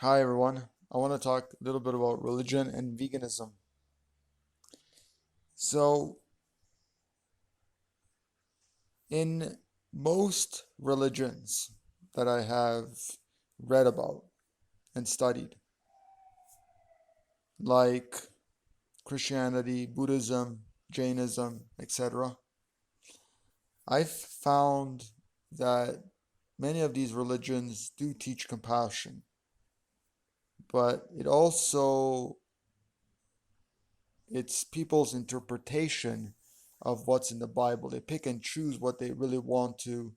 Hi everyone. I want to talk a little bit about religion and veganism. So, in most religions that I have read about and studied, like Christianity, Buddhism, Jainism, etc., I've found that many of these religions do teach compassion, but it's people's interpretation of what's in the Bible. They pick and choose what they really want to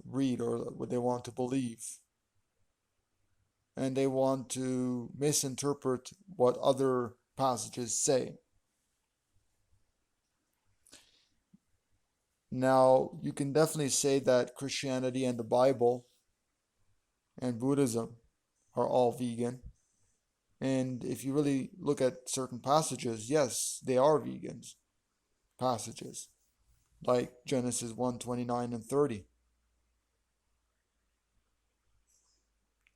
read or what they want to believe. And they want to misinterpret what other passages say. Now, you can definitely say that Christianity and the Bible and Buddhism are all vegan. And if you really look at certain passages, yes, they are vegans passages, like Genesis 1:29 and 30.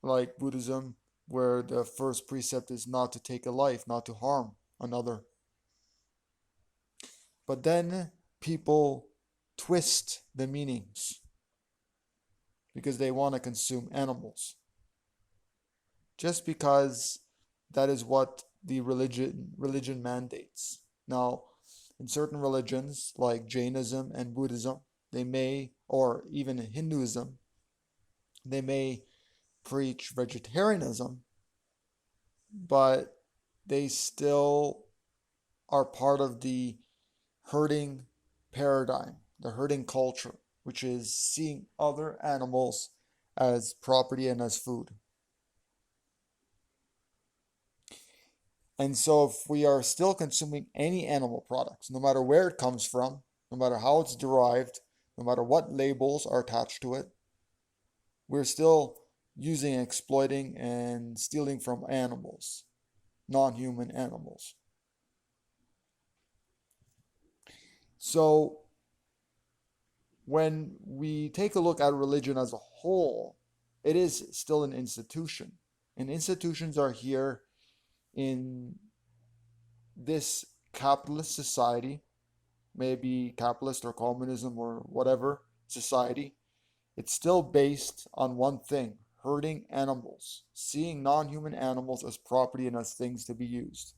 Like Buddhism, where the first precept is not to take a life, not to harm another. But then people twist the meanings because they want to consume animals. Just because that is what the religion mandates. Now, in certain religions like Jainism and Buddhism, they may, or even in Hinduism, they may preach vegetarianism, but they still are part of the herding paradigm, the herding culture, which is seeing other animals as property and as food. And so, if we are still consuming any animal products, no matter where it comes from, no matter how it's derived, no matter what labels are attached to it, we're still using, exploiting, and stealing from animals, non human animals. So, when we take a look at religion as a whole, it is still an institution. And institutions are here in this capitalist society, maybe capitalist or communism or whatever society. It's still based on one thing: herding animals, seeing non human animals as property and as things to be used,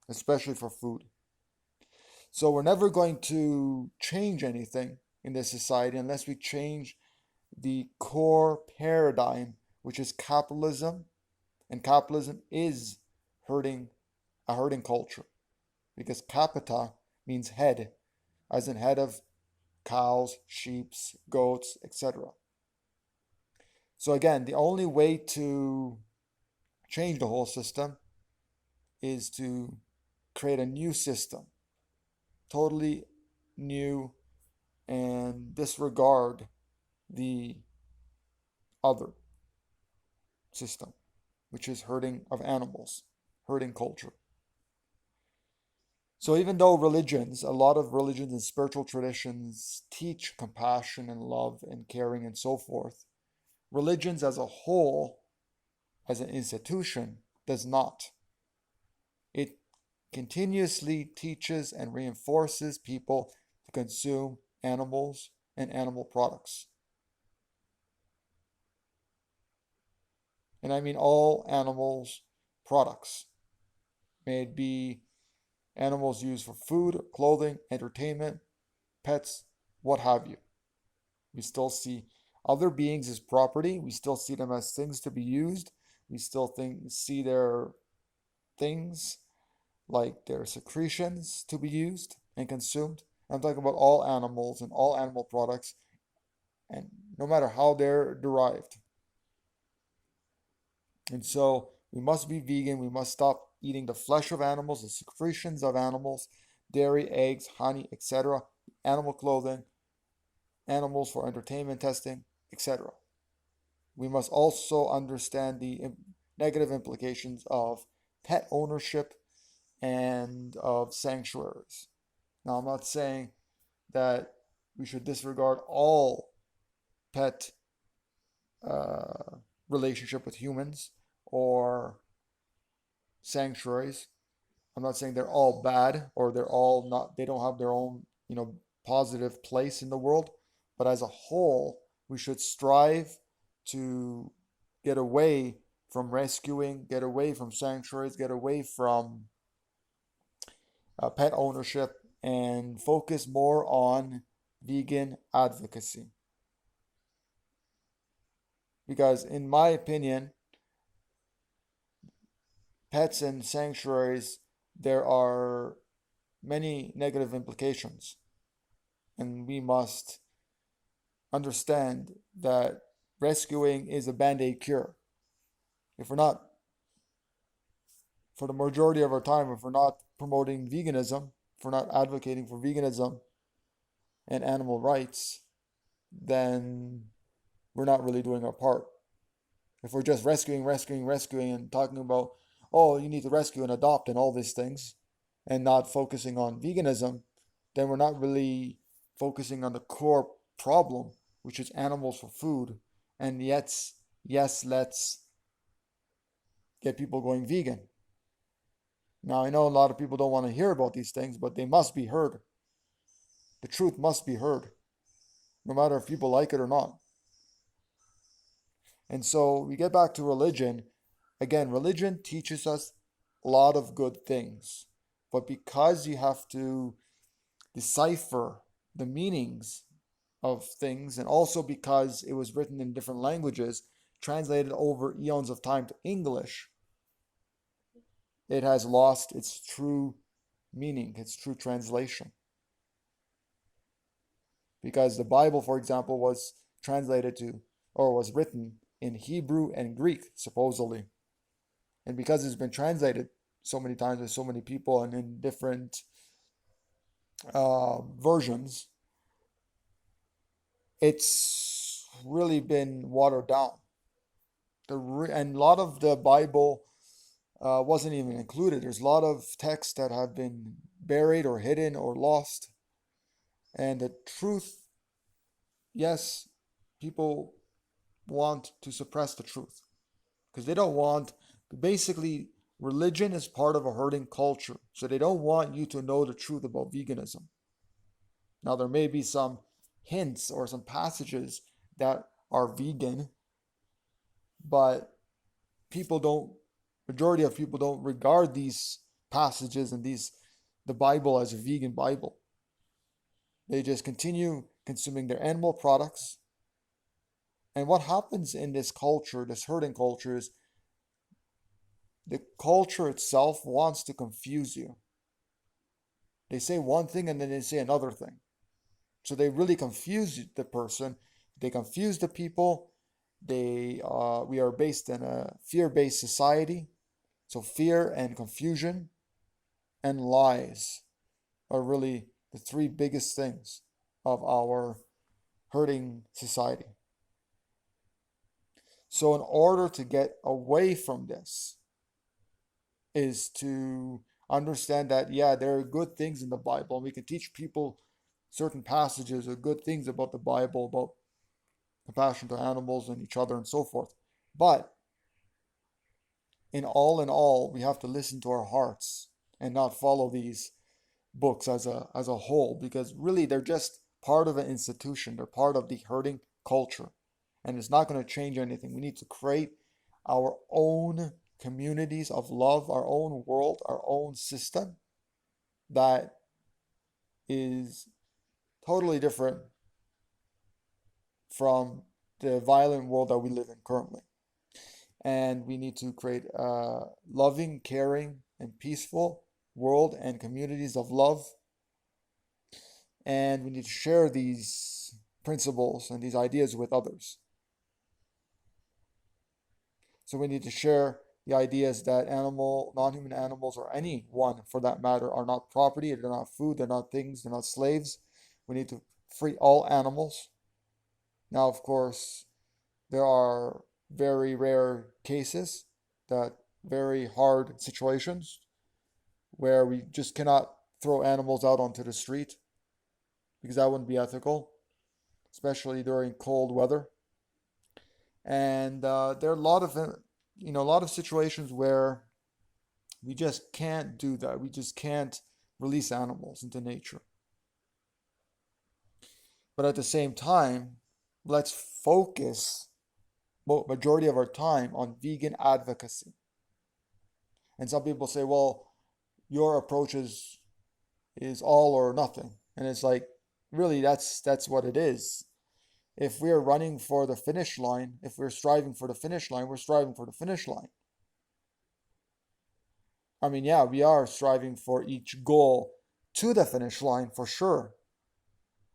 especially for food. So we're never going to change anything in this society unless we change the core paradigm, which is capitalism, and capitalism is herding a herding culture because capita means head, as in head of cows, sheep, goats, etc. So again, the only way to change the whole system is to create a new system, totally new, and disregard the other system, which is herding of animals, herding culture. So even though religions, a lot of religions and spiritual traditions teach compassion and love and caring and so forth, religions as a whole, as an institution, does not. It continuously teaches and reinforces people to consume animals and animal products. And I mean all animals products. May it be animals used for food, clothing, entertainment, pets, what have you. We still see other beings as property. We still see them as things to be used. We still see their things like their secretions to be used and consumed. I'm talking about all animals and all animal products, and no matter how they're derived. And so we must be vegan. We must stop eating the flesh of animals, the secretions of animals, dairy, eggs, honey, etc., animal clothing, animals for entertainment testing, etc. We must also understand the negative implications of pet ownership and of sanctuaries. Now, I'm not saying that we should disregard all pet uh, relationship with humans, sanctuaries. I'm not saying they're all bad or they're all not, they don't have their own, positive place in the world. But as a whole, we should strive to get away from rescuing, get away from sanctuaries, get away from pet ownership, and focus more on vegan advocacy. Because, in my opinion, pets and sanctuaries, there are many negative implications. And we must understand that rescuing is a band-aid cure. If we're not, for the majority of our time, if we're not promoting veganism, if we're not advocating for veganism and animal rights, then we're not really doing our part. If we're just rescuing, and talking about, oh, you need to rescue and adopt and all these things, and not focusing on veganism, then we're not really focusing on the core problem, which is animals for food. And yet, yes, let's get people going vegan. Now, I know a lot of people don't want to hear about these things, but they must be heard. The truth must be heard, no matter if people like it or not. And so we get back to religion. Again, religion teaches us a lot of good things. But because you have to decipher the meanings of things, and also because it was written in different languages, translated over eons of time to English, it has lost its true meaning, its true translation. Because the Bible, for example, was translated to, or was written in Hebrew and Greek, supposedly. And because it's been translated so many times by so many people and in different versions, it's really been watered down. And a lot of the Bible wasn't even included. There's a lot of texts that have been buried or hidden or lost. And the truth, yes, people want to suppress the truth because they don't want, basically, religion is part of a herding culture. So they don't want you to know the truth about veganism. Now, there may be some hints or some passages that are vegan, but majority of people don't regard these passages and the Bible as a vegan Bible. They just continue consuming their animal products. And what happens in this culture, this herding culture, is the culture itself wants to confuse you. They say one thing and then they say another thing. So they really confuse the person. They confuse the people. We are based in a fear-based society. So fear and confusion and lies are really the three biggest things of our herding society. So in order to get away from this is to understand that, yeah, there are good things in the Bible, and we can teach people certain passages or good things about the Bible, about compassion to animals and each other and so forth. But in all, we have to listen to our hearts and not follow these books as a whole, because really they're just part of an institution. They're part of the herding culture, and it's not going to change anything. We need to create our own communities of love, our own world, our own system that is totally different from the violent world that we live in currently. And we need to create a loving, caring, and peaceful world and communities of love. And we need to share these principles and these ideas with others. So we need to share the ideas that non-human animals, or anyone for that matter, are not property, they're not food, they're not things, they're not slaves. We need to free all animals. Now, of course, there are very rare cases, that very hard situations where we just cannot throw animals out onto the street because that wouldn't be ethical, especially during cold weather. And there are a lot of situations where We just can't do that. We just can't release animals into nature. But at the same time, let's focus majority of our time on vegan advocacy. And some people say, well, your approach is all or nothing. And it's like, really, that's what it is. If we're running for the finish line, if we're striving for the finish line, we're striving for the finish line. I mean, yeah, we are striving for each goal to the finish line for sure,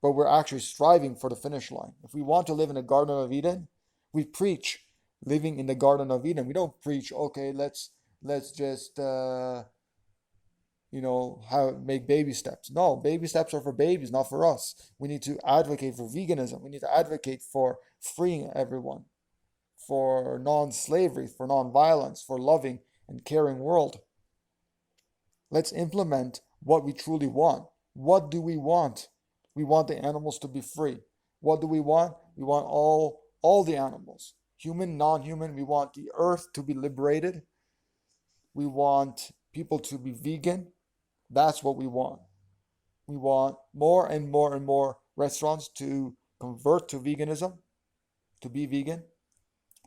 but we're actually striving for the finish line. If we want to live in the Garden of Eden, we preach living in the Garden of Eden. We don't preach, okay, let's just make baby steps. No, baby steps are for babies, not for us. We need to advocate for veganism. We need to advocate for freeing everyone, for non-slavery, for non-violence, for loving and caring world. Let's implement what we truly want. What do we want? We want the animals to be free. What do we want? We want all the animals, human, non-human. We want the earth to be liberated. We want people to be vegan. That's what we want. We want more and more and more restaurants to convert to veganism, to be vegan.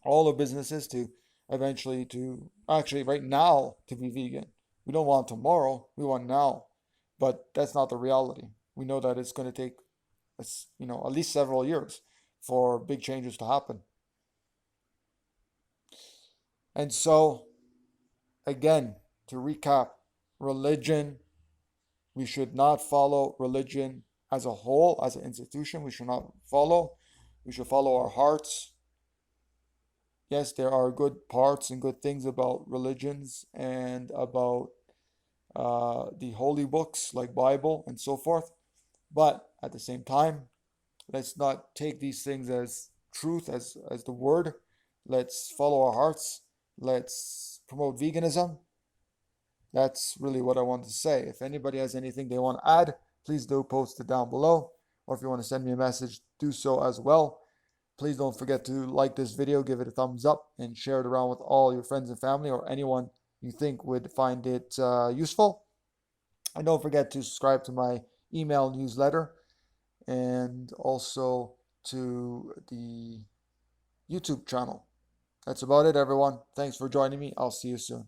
All the businesses to eventually actually right now to be vegan. We don't want tomorrow, we want now. But that's not the reality. We know that it's going to take at least several years for big changes to happen. And so again, to recap, religion, we should not follow religion as a whole, as an institution. We should not follow. We should follow our hearts. Yes, there are good parts and good things about religions and about the holy books like Bible and so forth. But at the same time, let's not take these things as truth, as the word. Let's follow our hearts. Let's promote veganism. That's really what I want to say. If anybody has anything they want to add, please do post it down below. Or if you want to send me a message, do so as well. Please don't forget to like this video, give it a thumbs up, and share it around with all your friends and family or anyone you think would find it useful. And don't forget to subscribe to my email newsletter and also to the YouTube channel. That's about it, everyone. Thanks for joining me. I'll see you soon.